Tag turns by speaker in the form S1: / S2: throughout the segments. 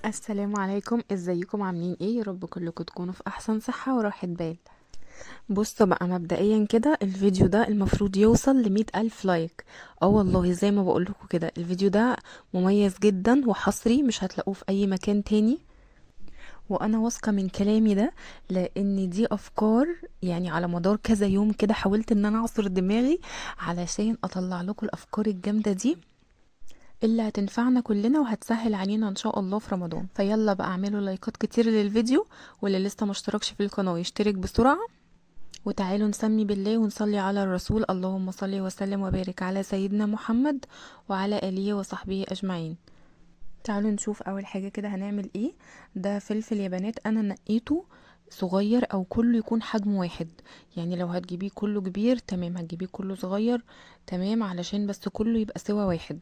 S1: السلام عليكم، ازيكم عاملين ايه؟ يا رب كلكم تكونوا في احسن صحة وراحة بال. بصوا بقى، مبدئيا كده الفيديو ده المفروض يوصل ل100,000 لايك. اه والله زي ما بقولكوا كده الفيديو ده مميز جدا وحصري، مش هتلاقوه في اي مكان تاني. وانا واثقة من كلامي ده، لان دي افكار يعني على مدار كذا يوم كده حاولت ان انا اعصر دماغي علشان اطلع لكم الافكار الجامدة دي اللي هتنفعنا كلنا وهتسهل علينا ان شاء الله في رمضان. فيلا بقى اعملوا لايكات كتير للفيديو، واللي لسه مشتركش في القناة يشترك بسرعة. وتعالوا نسمي بالله ونصلي على الرسول، اللهم صل وسلم وبارك على سيدنا محمد وعلى آله وصحبه أجمعين. تعالوا نشوف أول حاجة كده هنعمل ايه. ده فلفل يا بنات، أنا نقيته صغير أو كله يكون حجم واحد. يعني لو هتجيبيه كله كبير تمام، هتجيبيه كله صغير تمام، علشان بس كله يبقى سوا واحد.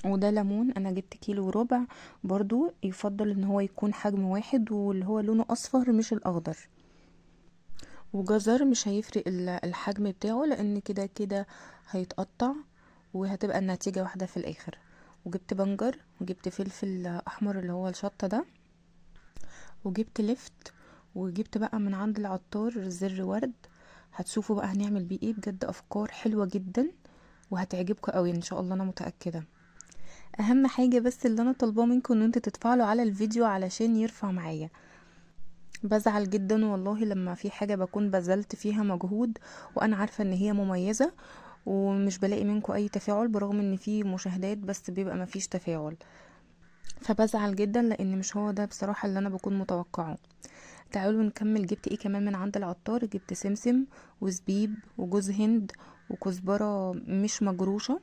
S1: وده ليمون، انا جبت كيلو وربع، برضو يفضل ان هو يكون حجم واحد واللي هو لونه اصفر مش الاخضر. وجزر مش هيفرق الحجم بتاعه، لان كده كده هيتقطع وهتبقى النتيجة واحدة في الاخر. وجبت بنجر وجبت فلفل احمر اللي هو الشطة ده، وجبت لفت، وجبت بقى من عند العطار زر ورد. هتشوفوا بقى هنعمل بيه ايه، بجد افكار حلوة جدا وهتعجبكم قوي ان شاء الله، انا متأكدة. اهم حاجة بس اللي انا طالباه منكم ان انتوا تتفاعلوا على الفيديو علشان يرفع معايا. بزعل جدا والله لما في حاجة بكون بذلت فيها مجهود وانا عارفة ان هي مميزة ومش بلاقي منكم اي تفاعل، برغم ان في مشاهدات بس بيبقى مفيش تفاعل. فبزعل جدا لان مش هو ده بصراحة اللي انا بكون متوقعه. تعالوا نكمل. جبت ايه كمان من عند العطار؟ جبت سمسم وزبيب وجوز هند وكزبرة مش مجروشة،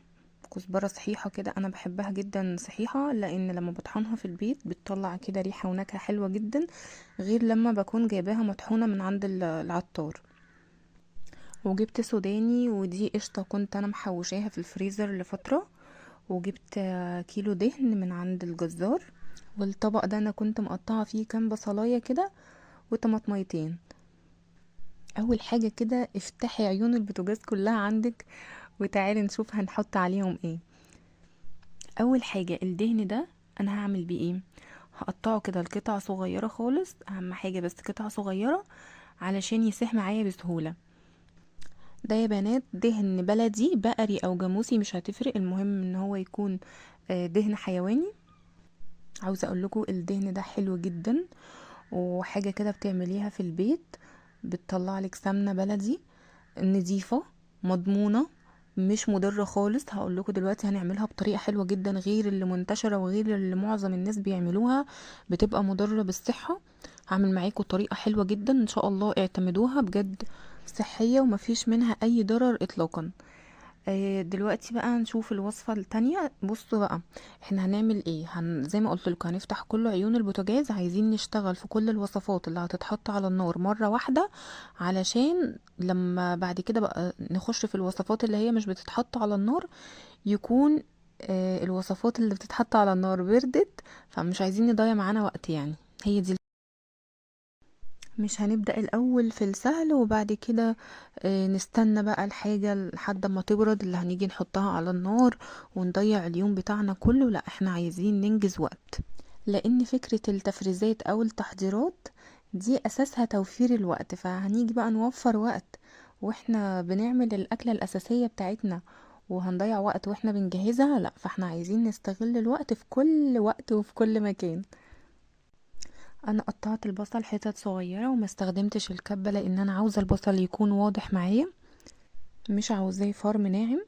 S1: كزبرة صحيحة كده، انا بحبها جدا صحيحة، لان لما بطحنها في البيت بتطلع كده ريحة ونكهة حلوة جدا، غير لما بكون جايباها مطحونة من عند العطار. وجبت سوداني، ودي قشطة كنت انا محوشاها في الفريزر لفترة. وجبت كيلو دهن من عند الجزار. والطبق ده انا كنت مقطعة فيه كام بصلاية كده وطماطميتين. اول حاجة كده افتحي عيون البوتاجاز كلها عندك وتعالي نشوف هنحط عليهم ايه. اول حاجة الدهن ده انا هعمل بيه ايه، هقطعه كده لقطع صغيرة خالص، اهم حاجة بس قطع صغيرة علشان يسيح معايا بسهولة. ده يا بنات دهن بلدي بقري او جاموسي مش هتفرق، المهم ان هو يكون دهن حيواني. عاوزة اقول لكم الدهن ده حلو جدا، وحاجة كده بتعمليها في البيت بتطلع لك سمنة بلدي نظيفة مضمونة، مش مضرة خالص. هقول لكم دلوقتي هنعملها بطريقة حلوة جدا غير اللي منتشرة وغير اللي معظم الناس بيعملوها بتبقى مضرة بالصحة. هعمل معاكم طريقة حلوة جدا ان شاء الله، اعتمدوها بجد، صحية ومفيش منها اي ضرر اطلاقا. دلوقتي بقى نشوف الوصفة التانية. بصوا بقى احنا هنعمل ايه، زي ما قلت لكم هنفتح كل عيون البوتاجاز، عايزين نشتغل في كل الوصفات اللي هتتحط على النار مرة واحدة، علشان لما بعد كده بقى نخش في الوصفات اللي هي مش بتتحط على النار يكون الوصفات اللي بتتحط على النار بردت، فمش عايزين نضيع معانا وقت يعني. هي دي، مش هنبدأ الأول في السهل وبعد كده نستنى بقى الحاجة لحد ما تبرد اللي هنيجي نحطها على النار ونضيع اليوم بتاعنا كله. لا، احنا عايزين ننجز وقت، لأن فكرة التفريزات أو التحضيرات دي أساسها توفير الوقت، فهنيجي بقى نوفر وقت واحنا بنعمل الأكلة الأساسية بتاعتنا وهنضيع وقت واحنا بنجهزها. لا، فاحنا عايزين نستغل الوقت في كل وقت وفي كل مكان. انا قطعت البصل حتت صغيره وما استخدمتش الكبه لان انا عاوزه البصل يكون واضح معايا، مش عاوزاه فرم ناعم.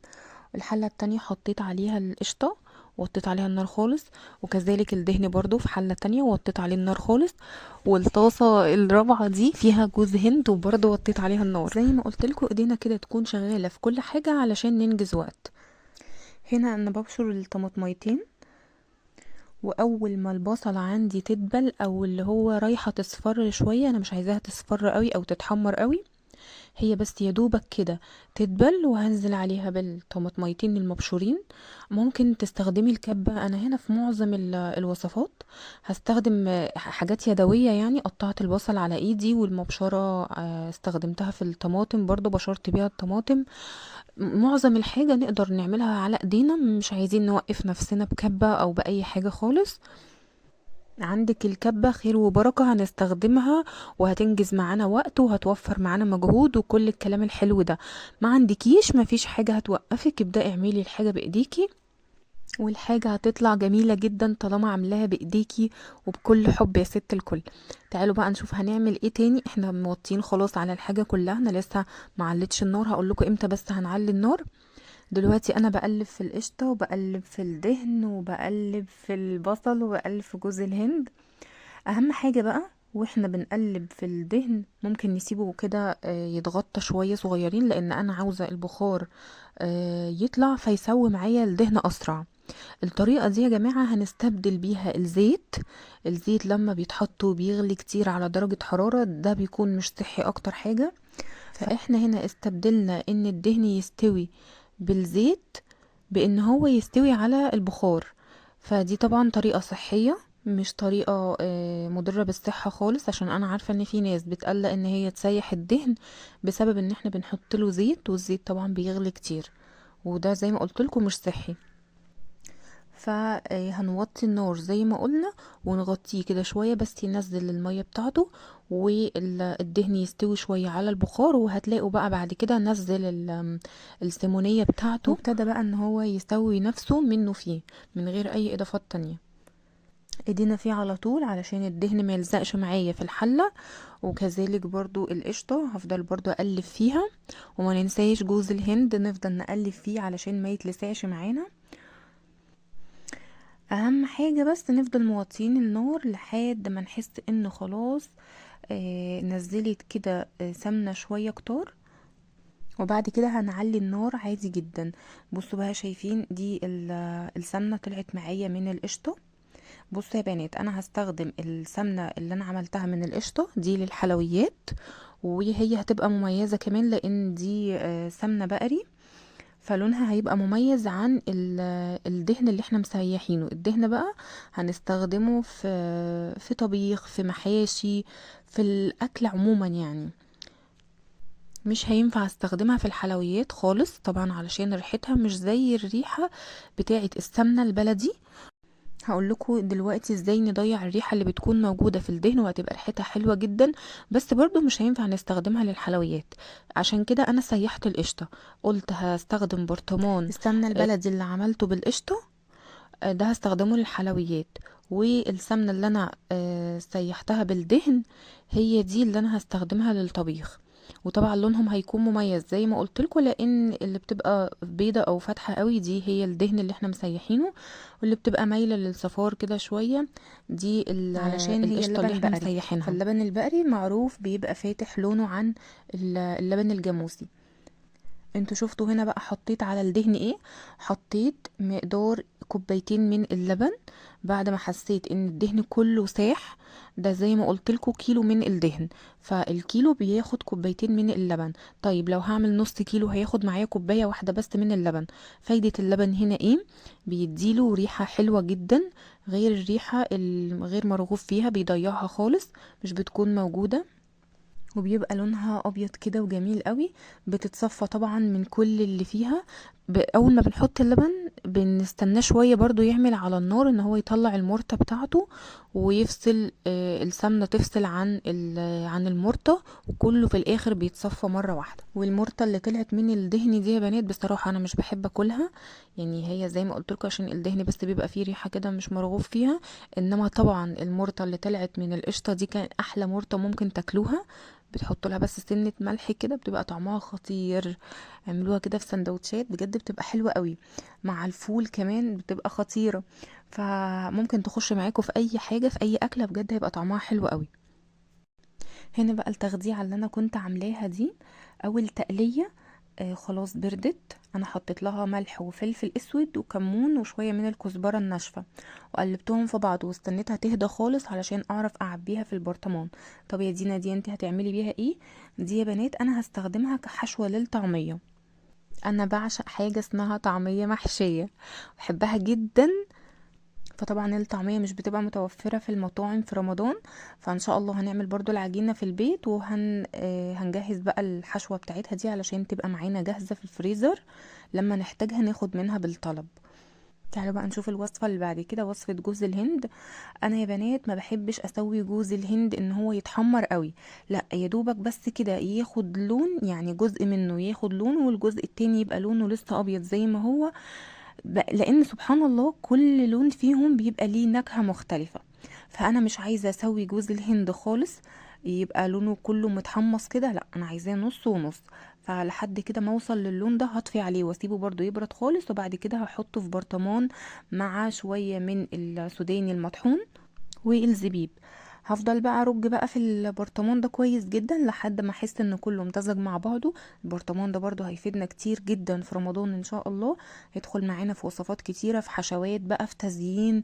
S1: الحله التانية حطيت عليها القشطه وطيت عليها النار خالص، وكذلك الدهن برضو في حله تانية وطيت عليه النار خالص. والطاسه الرابعه دي فيها جوز هند وبرضو وطيت عليها النار. زي ما قلت لكم ايدينا كده تكون شغاله في كل حاجه علشان ننجز وقت. هنا انا ببشر الطماطميتين، واول ما البصل عندي تدبل او اللي هو رايحه تصفر شويه، انا مش عايزاها تصفر قوي او تتحمر قوي، هي بس يا دوبك كده تدبل، وهنزل عليها بالطماطميتين المبشورين. ممكن تستخدمي الكبة، انا هنا في معظم الوصفات هستخدم حاجات يدوية، يعني قطعت البصل على ايدي والمبشرة استخدمتها في الطماطم برضو بشرت بيها الطماطم. معظم الحاجة نقدر نعملها على ايدينا، مش عايزين نوقف نفسنا بكبة او بأي حاجة خالص. عندك الكبة خير وبركة، هنستخدمها وهتنجز معانا وقت وهتوفر معانا مجهود وكل الكلام الحلو ده. ما عندكيش، مفيش حاجة هتوقفك، ابدأي اعملي الحاجة بايديكي، والحاجة هتطلع جميلة جدا طالما عاملاها بايديكي وبكل حب يا ست الكل. تعالوا بقى نشوف هنعمل ايه تاني. احنا موطين خلاص على الحاجة كلها، انا لسه معلتش النار، هقول لكم امتى بس هنعلي النار. دلوقتي انا بقلب في القشطة وبقلب في الدهن وبقلب في البصل وبقلب في جوز الهند. اهم حاجة بقى واحنا بنقلب في الدهن ممكن نسيبه كده يتغطى شوية صغيرين، لان انا عاوزة البخار يطلع فيسوي معايا الدهن اسرع. الطريقة دي يا جماعة هنستبدل بيها الزيت. الزيت لما بيتحط وبيغلي كتير على درجة حرارة ده بيكون مش صحي اكتر حاجة. فاحنا هنا استبدلنا ان الدهن يستوي بالزيت بان هو يستوي على البخار. فدي طبعا طريقة صحية، مش طريقة مضرة بالصحة خالص، عشان انا عارفة ان في ناس بتقلق ان هي تسيح الدهن بسبب ان احنا بنحط له زيت، والزيت طبعا بيغلي كتير وده زي ما قلت لكم مش صحي. فهنوطي النار زي ما قلنا ونغطيه كده شوية بس ينزل المية بتاعته والدهن يستوي شوية على البخار، وهتلاقوا بقى بعد كده نزل السيمونية بتاعته وابتدى بقى ان هو يسوي نفسه منه فيه من غير اي اضافات تانية. ايدينا فيه على طول علشان الدهن ما يلزقش معايا في الحلة. وكذلك برضو القشطة هفضل برضو اقلب فيها، وما ننساش جوز الهند نفضل نقلب فيه علشان ما يتلسعش معانا. اهم حاجة بس نفضل موطين النار لحد ما نحس انه خلاص نزلت كده سمنة شوية كتار، وبعد كده هنعلي النار عادي جدا. بصوا بقى شايفين دي السمنة طلعت معايا من القشطة. بصوا يا بنات انا هستخدم السمنة اللي انا عملتها من القشطة دي للحلويات، وهي هتبقى مميزة كمان لان دي سمنة بقري، فلونها هيبقى مميز عن الدهن اللي احنا مسيحينه. الدهن بقى هنستخدمه في طبيخ، في محاشي، في الاكل عموما يعني. مش هينفع استخدمها في الحلويات خالص طبعا علشان ريحتها مش زي الريحة بتاعة السمنة البلدي. هقول لكم دلوقتي ازاي نضيع الريحة اللي بتكون موجودة في الدهن وهتبقى ريحتها حلوة جدا، بس برضو مش هينفع نستخدمها للحلويات. عشان كده انا سيحت القشطة، قلت هستخدم برطمان السمنة البلدي اللي عملته بالقشطة، ده هستخدمه للحلويات. والسمنة اللي انا سيحتها بالدهن هي دي اللي انا هستخدمها للطبيخ. وطبعا لونهم هيكون مميز زي ما قلت لكم، لان اللي بتبقى بيضة او فاتحة قوي دي هي الدهن اللي احنا مسيحينه، واللي بتبقى مايلة للصفار كده شوية دي
S2: علشان هي
S1: القشطة اللي
S2: اللبن
S1: احنا
S2: بقري.
S1: مسيحينها.
S2: فاللبن البقري معروف بيبقى فاتح لونه عن
S1: اللبن الجاموسي. انتوا شفتوا هنا بقى حطيت على الدهن ايه؟ حطيت مقدار كوبايتين من اللبن بعد ما حسيت ان الدهن كله ساح. ده زي ما قلت لكم كيلو من الدهن، فالكيلو بياخد كوبايتين من اللبن. طيب لو هعمل نص كيلو هياخد معايا كوباية واحدة بس من اللبن. فايدة اللبن هنا ايه؟ بيديله ريحة حلوة جدا غير الريحة الغير مرغوب فيها، بيضيعها خالص، مش بتكون موجودة، وبيبقى لونها ابيض كده وجميل قوي. بتتصفى طبعا من كل اللي فيها. اول ما بنحط اللبن بنستناه شويه برضو يعمل على النار ان هو يطلع المرطه بتاعته ويفصل السمنه تفصل عن المرطه، وكله في الاخر بيتصفى مره واحده. والمرطه اللي طلعت من الدهن دي يا بنات بصراحه انا مش بحب اكلها، يعني هي زي ما قلت لكم عشان الدهن بس بيبقى فيه ريحه كده مش مرغوب فيها. انما طبعا المرطه اللي طلعت من القشطه دي كان احلى مرطه ممكن تاكلوها. بتحطوا لها بس سنة ملح كده بتبقى طعمها خطير. اعملوها كده في سندوتشات بجد بتبقى حلوة قوي، مع الفول كمان بتبقى خطيرة. فممكن تخش معاكم في اي حاجة في اي اكلة بجد هيبقى طعمها حلو قوي. هنا بقى التخديعة اللي انا كنت عاملاها دي اول تقلية خلاص بردت. انا حطيت لها ملح وفلفل اسود وكمون وشوية من الكزبرة الناشفة وقلبتهم في بعض واستنيتها تهدى خالص علشان اعرف اعبيها في البرطمان. طب يا دينا دي انت هتعملي بيها ايه؟ دي يا بنات انا هستخدمها كحشوة للطعمية. انا بعشق حاجة اسمها طعمية محشية، بحبها جدا. فطبعا الطعمية مش بتبقى متوفرة في المطاعم في رمضان، فان شاء الله هنعمل برضو العجينة في البيت هنجهز بقى الحشوة بتاعتها دي علشان تبقى معانا جاهزة في الفريزر لما نحتاجها ناخد منها بالطلب. تعالوا بقى نشوف الوصفة اللي بعد كده، وصفة جوز الهند. انا يا بنات ما بحبش اسوي جوز الهند ان هو يتحمر قوي، لا يا دوبك بس كده ياخد لون، يعني جزء منه ياخد لون والجزء التاني يبقى لونه لسه ابيض زي ما هو. لان سبحان الله كل لون فيهم بيبقى ليه نكهة مختلفة. فانا مش عايزة اسوي جوز الهند خالص يبقى لونه كله متحمص كده، لا انا عايزاه نص ونص. فلحد كده ما اوصل للون ده هطفي عليه واسيبه برضو يبرد خالص، وبعد كده هحطه في برطمان مع شوية من السوداني المطحون والزبيب. هفضل بقى ارج بقى في البرطمان ده كويس جدا لحد ما احس ان كله امتزج مع بعضه. البرطمان ده برضو هيفيدنا كتير جدا في رمضان ان شاء الله، هيدخل معانا في وصفات كتيرة، في حشوات بقى، في تزيين.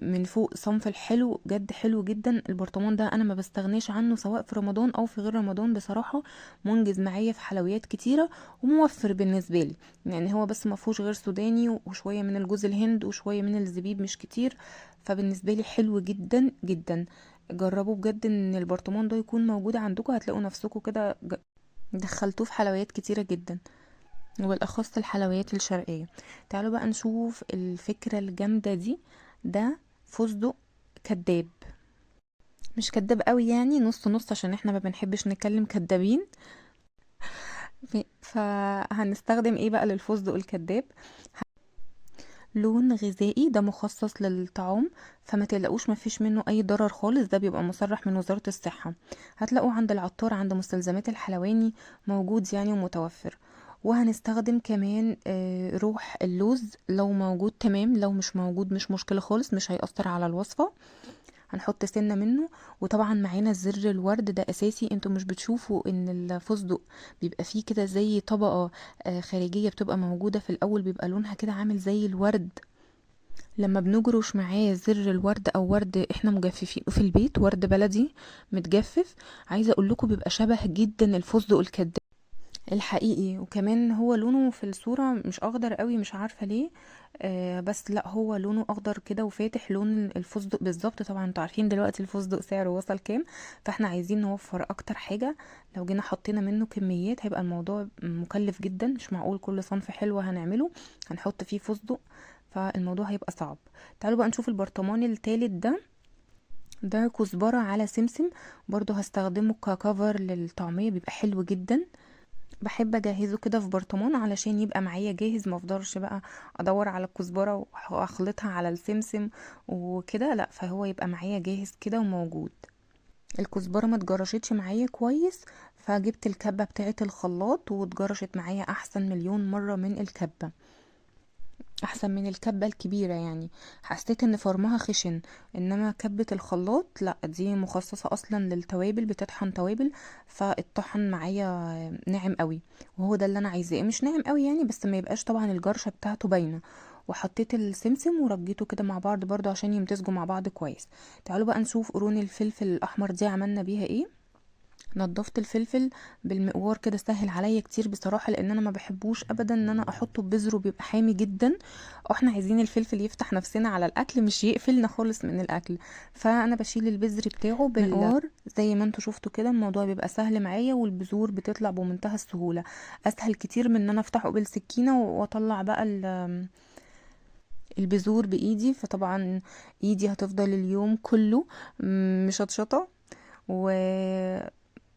S1: من فوق صنف الحلو جد حلو جدا. البرطمان ده انا ما بستغنيش عنه سواء في رمضان او في غير رمضان بصراحة، منجز معايا في حلويات كتيرة وموفر بالنسبة لي. يعني هو بس ما فيهوش غير سوداني وشوية من الجوز الهند وشوية من الزبيب مش كتير، فبالنسبه لي حلو جدا جدا. جربوا بجد ان البرطمان ده يكون موجود عندكم، هتلاقوا نفسكم كده دخلتوه في حلويات كتيره جدا، وبالاخص الحلويات الشرقيه. تعالوا بقى نشوف الفكره الجامده دي. ده فستق كداب، مش كداب قوي يعني، نص نص عشان احنا ما بنحبش نتكلم كدابين. فهنستخدم ايه بقى للفستق الكداب؟ لون غذائي، ده مخصص للطعام، فما تقلقوش ما فيش منه اي ضرر خالص، ده بيبقى مصرح من وزارة الصحة. هتلاقوه عند العطار، عند مستلزمات الحلواني موجود يعني ومتوفر. وهنستخدم كمان روح اللوز لو موجود تمام، لو مش موجود مش مشكلة خالص، مش هيأثر على الوصفة. هنحط سنة منه. وطبعا معانا زر الورد، ده اساسي. انتوا مش بتشوفوا ان الفستق بيبقى فيه كده زي طبقة خارجية بتبقى موجودة في الاول، بيبقى لونها كده عامل زي الورد. لما بنجرش معاه زر الورد او ورد احنا مجففينه في البيت، ورد بلدي متجفف، عايزه اقول لكم بيبقى شبه جدا الفستق الكداب الحقيقي. وكمان هو لونه في الصورة مش اخضر قوي، مش عارفة ليه. بس لا هو لونه اخضر كده وفاتح لون الفستق بالظبط. طبعا انتوا عارفين دلوقتي الفستق سعره وصل كام، فاحنا عايزين نوفر اكتر حاجة. لو جينا حطينا منه كميات هيبقى الموضوع مكلف جدا، مش معقول كل صنف حلو هنعمله هنحط فيه فستق، فالموضوع هيبقى صعب. تعالوا بقى نشوف البرطمان التالت ده. ده كزبرة على سمسم، برضو هستخدمه ككفر للطعمية، بيبقى حلو جدا. بحب اجهزه كده في برطمان علشان يبقى معايا جاهز، ما افضلش بقى ادور على الكزبره واخلطها على السمسم وكده، لا فهو يبقى معايا جاهز كده وموجود. الكزبره ما اتجرشتش معايا كويس، فجبت الكبه بتاعه الخلاط واتجرشت معايا احسن مليون مره من الكبه، احسن من الكبه الكبيره يعني. حسيت ان فرمها خشن، انما كبه الخلاط لا دي مخصصه اصلا للتوابل، بتطحن توابل، فالطحن معايا ناعم قوي. وهو ده اللي انا عايزاه، مش ناعم قوي يعني بس ما يبقاش طبعا الجرشه بتاعته باينه. وحطيت السمسم ورجيته كده مع بعض برضو عشان يمتزجوا مع بعض كويس. تعالوا بقى نشوف قرون الفلفل الاحمر دي عملنا بيها ايه. نضفت الفلفل بالمقوار كده، سهل عليا كتير بصراحه، لان انا ما بحبوش ابدا ان انا احطه ببذره، بيبقى حامي جدا. واحنا عايزين الفلفل يفتح نفسنا على الاكل، مش يقفلنا خالص من الاكل. فانا بشيل البذر بتاعه بالمقوار زي ما انتوا شفتوا كده، الموضوع بيبقى سهل معايا، والبذور بتطلع بمنتهى السهوله، اسهل كتير من ان انا افتحه بالسكينه واطلع بقى البذور بايدي. فطبعا ايدي هتفضل اليوم كله مشطشطه و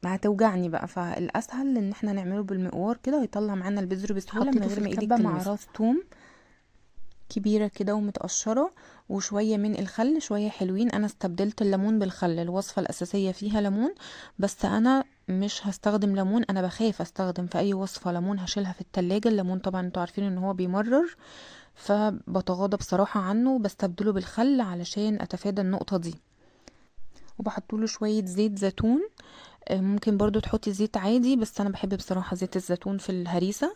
S1: هتوجعني بقى. فالاسهل ان احنا نعمله بالمقوار كده، هيطلع معانا البذر بسهوله من حطيته
S2: غير
S1: في
S2: ما ايدك
S1: الكبه مع
S2: تلمسه.
S1: راس توم كبيره كده ومتقشره، وشويه من الخل، شويه حلوين. انا استبدلت الليمون بالخل، الوصفه الاساسيه فيها ليمون بس انا مش هستخدم ليمون، انا بخاف استخدم في اي وصفه ليمون، هشيلها في التلاجة. الليمون طبعا انتوا عارفين ان هو بيمرر، فبتغاضى بصراحه عنه، بستبدله بالخل علشان اتفادى النقطه دي. وبحطوله شويه زيت زيتون، ممكن برضو تحطي زيت عادي بس انا بحب بصراحة زيت الزيتون في الهريسة.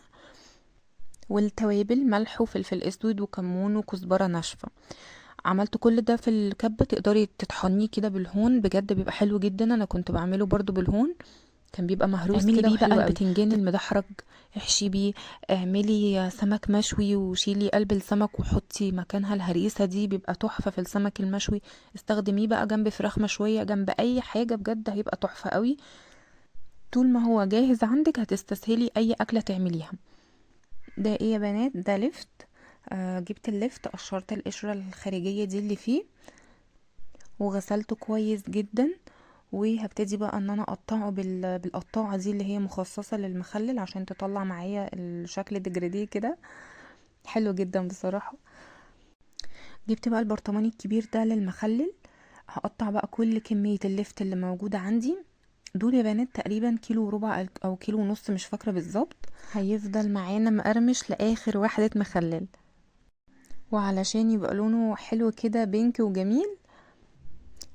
S1: والتوابل ملح وفلفل اسود وكمون وكزبرة ناشفة. عملت كل ده في الكبة، تقدري تطحنيه كده بالهون، بجد بيبقى حلو جدا. انا كنت بعمله برضو بالهون، كان بيبقى مهروس
S2: اعملي
S1: كده
S2: بيه بقى
S1: وحلو قوي.
S2: البتنجان المدحرج، احشي بيه. اعملي سمك مشوي وشيلي قلب السمك وحطي مكانها الهريسة دي، بيبقى تحفة في السمك المشوي. استخدميه بقى جنب فراخ مشوية، جنب اي حاجة، بجد هيبقى تحفة قوي. طول ما هو جاهز عندك هتستسهلي اي اكلة تعمليها. ده ايه يا بنات؟ ده لفت.
S1: جبت اللفت، قشرت القشرة الخارجية دي اللي فيه وغسلته كويس جدا، وهبتدي بقى ان انا اقطعه بالقطاعة دي اللي هي مخصصة للمخلل عشان تطلع معايا الشكل ديجراديه كده، حلو جدا بصراحة. جبت بقى البرطمان الكبير ده للمخلل، هقطع بقى كل كمية اللفت اللي موجودة عندي. دول يا بنات تقريبا كيلو وربع او كيلو ونص، مش فاكرة بالظبط. هيفضل معانا مقرمش لاخر وحدة مخلل، وعلشان يبقى لونه حلو كده بينك وجميل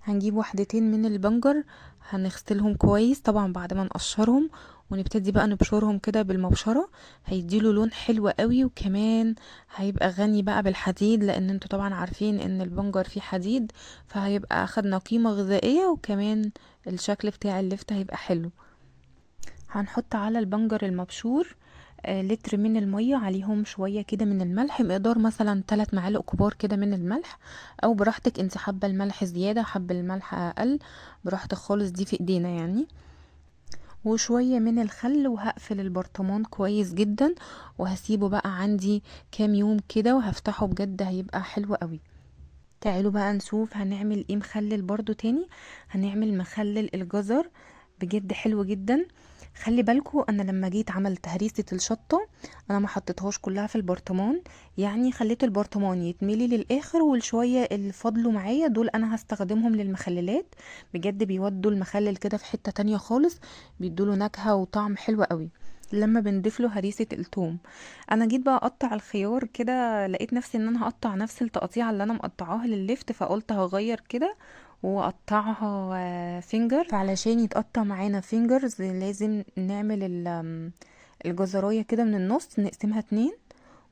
S1: هنجيب وحدتين من البنجر، هنغسلهم كويس طبعا بعد ما نقشرهم، ونبتدي بقى نبشرهم كده بالمبشرة. هيديله لون حلو قوي، وكمان هيبقى غني بقى بالحديد، لان انتوا طبعا عارفين ان البنجر فيه حديد، فهيبقى اخدنا قيمة غذائية، وكمان الشكل بتاع اللفت هيبقى حلو. هنحط على البنجر المبشور لتر من المية، عليهم شوية كده من الملح، مقدار مثلا 3 معالق كبار كده من الملح، او براحتك انت حابة الملح زيادة حابة الملح اقل، براحتك خالص، دي في ايدينا يعني. وشوية من الخل، وهقفل البرطمان كويس جدا، وهسيبه بقى عندي كام يوم كده، وهفتحه بجد هيبقى حلو قوي. تعالوا بقى نشوف هنعمل ايه مخلل برضو تاني. هنعمل مخلل الجزر، بجد حلو جدا. خلي بالكو انا لما جيت عملت هريسة الشطة انا ما حطيتهاش كلها في البرطمان، يعني خليت البرطمان يتملي للاخر، والشوية اللي فضلوا معايا دول انا هستخدمهم للمخللات. بجد بيودوا المخلل كده في حتة تانية خالص، بيدوله نكهة وطعم حلو قوي لما بنضيف له هريسة الثوم. انا جيت بقى اقطع الخيار كده، لقيت نفسي ان انا هقطع نفس التقطيعه اللي انا مقطعاها للليفت، فقلت هغير كده واقطعها فينجر. فعلشان يتقطع معانا فينجرز لازم نعمل الجزرايه كده من النص، نقسمها اتنين،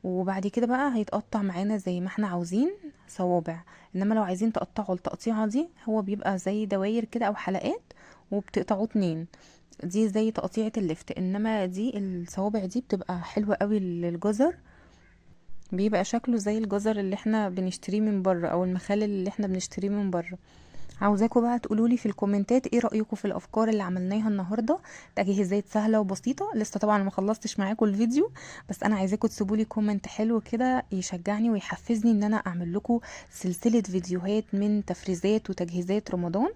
S1: وبعد كده بقى هيتقطع معانا زي ما احنا عاوزين صوابع. انما لو عايزين تقطعوا التقطيعه دي هو بيبقى زي دواير كده او حلقات، وبتقطعوه اتنين، دي زي تقطيعة اللفت. انما دي الصوابع دي بتبقى حلوة قوي للجزر، بيبقى شكله زي الجزر اللي احنا بنشتريه من بره، او المخلل اللي احنا بنشتريه من بره. عاوزاكم بقى تقولولي في الكومنتات ايه رأيكم في الافكار اللي عملناها النهارده، تجهيزات سهله وبسيطه. لسه طبعا ما خلصتش معاكم الفيديو، بس انا عايزاكم تسيبولي كومنت حلو كده يشجعني ويحفزني ان انا اعمل لكم سلسله فيديوهات من تفريزات وتجهيزات رمضان.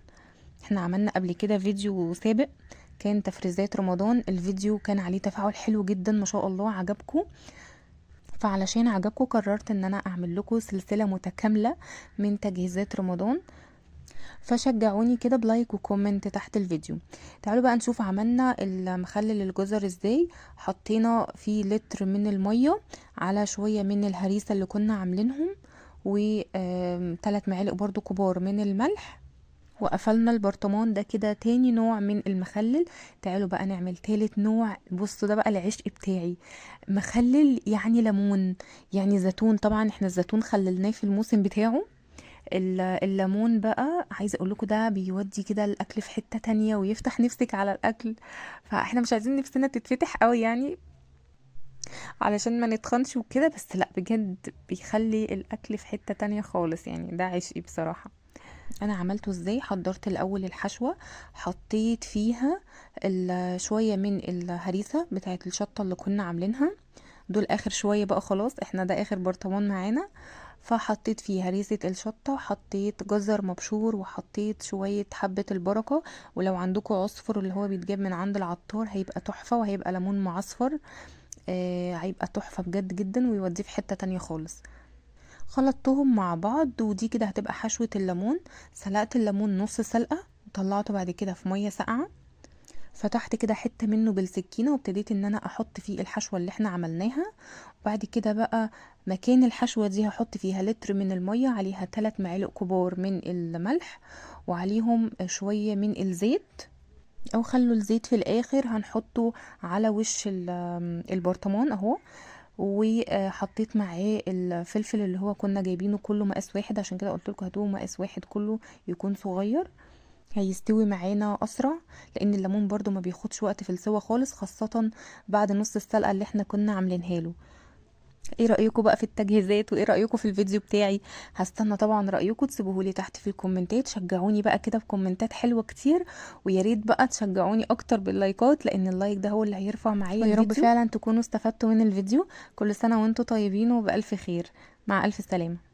S1: احنا عملنا قبل كده فيديو سابق كان تفريزات رمضان، الفيديو كان عليه تفاعل حلو جدا ما شاء الله، عجبكم. فعلشان عجبكم قررت ان انا اعمل لكم سلسلة متكاملة من تجهيزات رمضان، فشجعوني كده بلايك وكومنت تحت الفيديو. تعالوا بقى نشوف عملنا المخلل الجزر ازاي. حطينا فيه لتر من المية على شوية من الهريسة اللي كنا عاملينهم، و3 معالق برضو كبار من الملح، وقفلنا البرطمان. ده كده تاني نوع من المخلل. تعالوا بقى نعمل تالت نوع. بصوا ده بقى العشق بتاعي، مخلل يعني ليمون، يعني زيتون. طبعا احنا الزيتون خللناه في الموسم بتاعه. الليمون بقى عايزه اقول لكم ده بيودي كده الاكل في حته تانية ويفتح نفسك على الاكل، فاحنا مش عايزين نفسنا تتفتح قوي يعني علشان ما نتخنش وكده، بس لا بجد بيخلي الاكل في حته تانية خالص، يعني ده عشقي بصراحه. انا عملته ازاي؟ حضرت الاول الحشوة، حطيت فيها شوية من الهريسة بتاعه الشطة اللي كنا عاملينها، دول اخر شوية بقى خلاص، احنا ده اخر برطمان معانا. فحطيت فيه هريسة الشطة، وحطيت جزر مبشور، وحطيت شوية حبة البركة، ولو عندكم عصفر اللي هو بيتجاب من عند العطار هيبقى تحفة، وهيبقى ليمون معصفر، هيبقى تحفة بجد جدا ويوديه في حتة تانية خالص. خلطتهم مع بعض، ودي كده هتبقى حشوة الليمون. سلقت الليمون نص سلقة، وطلعته بعد كده في مية ساقعة، فتحت كده حتة منه بالسكينة، وابتديت ان انا احط فيه الحشوة اللي احنا عملناها. وبعد كده بقى مكان الحشوة دي هحط فيها لتر من المية، عليها 3 معالق كبار من الملح، وعليهم شوية من الزيت، او خلوا الزيت في الاخر هنحطه على وش البرطمان اهو. وحطيت معاه الفلفل اللي هو كنا جايبينه كله مقاس واحد، عشان كده قلت لكم هاتوه مقاس واحد كله يكون صغير، هيستوي معانا اسرع، لان الليمون برضو ما بياخدش وقت في السوا خالص، خاصة بعد نص السلقة اللي احنا كنا عاملينها له. ايه رأيكم بقى في التجهيزات، وايه رأيكم في الفيديو بتاعي؟ هستنى طبعا رأيكم تسيبوهولي تحت في الكومنتات، شجعوني بقى كده بكومنتات حلوة كتير، ويا ريت بقى تشجعوني اكتر باللايكات، لان اللايك ده هو اللي هيرفع معايا ويا رب
S2: الفيديو.
S1: فعلا تكونوا استفدتوا من الفيديو. كل سنة وانتم طيبين وبألف خير، مع ألف سلامة.